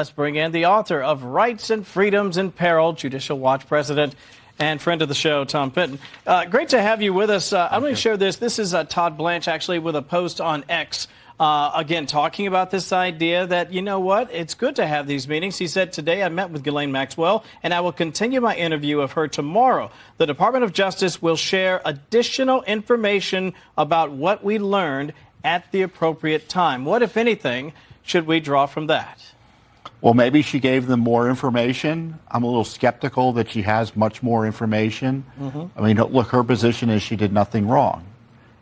Let's bring in the author of Rights and Freedoms in Peril, Judicial Watch President and friend of the show, Tom Fitton. Great to have you with us. I'm going to share this. This is Todd Blanche, actually, with a post on X. Again, talking about this idea that, you know what, it's good to have these meetings. He said, today I met with Ghislaine Maxwell, and I will continue my interview of her tomorrow. The Department of Justice will share additional information about what we learned at the appropriate time. What, if anything, should we draw from that? Well, maybe she gave them more information. I'm a little skeptical that she has much more information. I mean, look, her position is she did nothing wrong.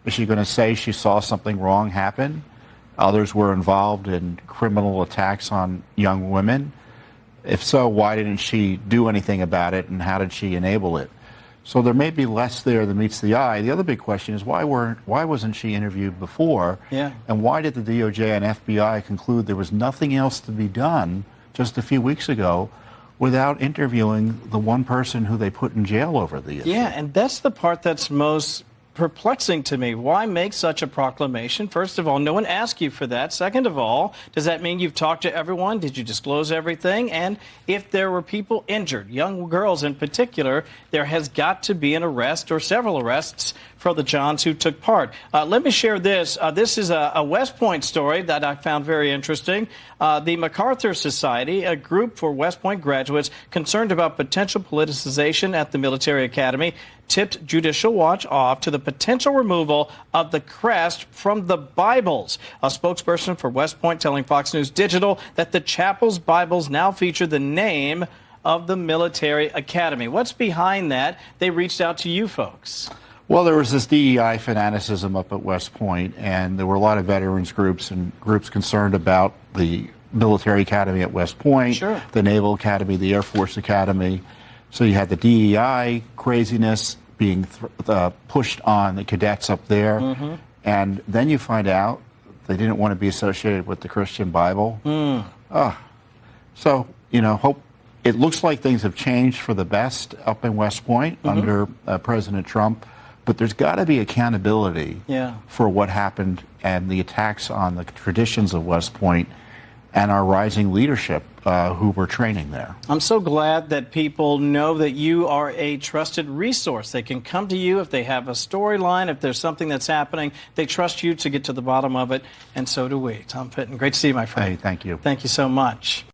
Is she going to say she saw something wrong happen? Others were involved in criminal attacks on young women. If so, why didn't she do anything about it, and how did she enable it? So there may be less there than meets the eye. The other big question is why wasn't she interviewed before? Yeah. And why did the DOJ and FBI conclude there was nothing else to be done just a few weeks ago without interviewing the one person who they put in jail over the issue? Yeah, and that's the part that's most perplexing to me. Why make such a proclamation? First of all, no one asked you for that. Second of all, does that mean you've talked to everyone? Did you disclose everything? And if there were people injured, young girls in particular, there has got to be an arrest or several arrests for the Johns who took part. Let me share this. This is a West Point story that I found very interesting. The MacArthur Society, a group for West Point graduates concerned about potential politicization at the military academy, tipped Judicial Watch off to the potential removal of the crest from the Bibles. A spokesperson for West Point telling Fox News Digital that the chapel's Bibles now feature the name of the military academy. What's behind that? They reached out to you folks. Well, there was this DEI fanaticism up at West Point, and there were a lot of veterans groups and groups concerned about the military academy at West Point, Sure. the Naval Academy, the Air Force Academy. So you had the DEI craziness being pushed on the cadets up there. And then you find out they didn't want to be associated with the Christian Bible. So, you know, it looks like things have changed for the best up in West Point under President Trump. But there's got to be accountability for what happened and the attacks on the traditions of West Point and our rising leadership who were training there. I'm so glad that people know that you are a trusted resource. They can come to you if they have a storyline, if there's something that's happening. They trust you to get to the bottom of it, and so do we. Tom Fitton, great to see you, my friend. Hey, thank you. Thank you so much.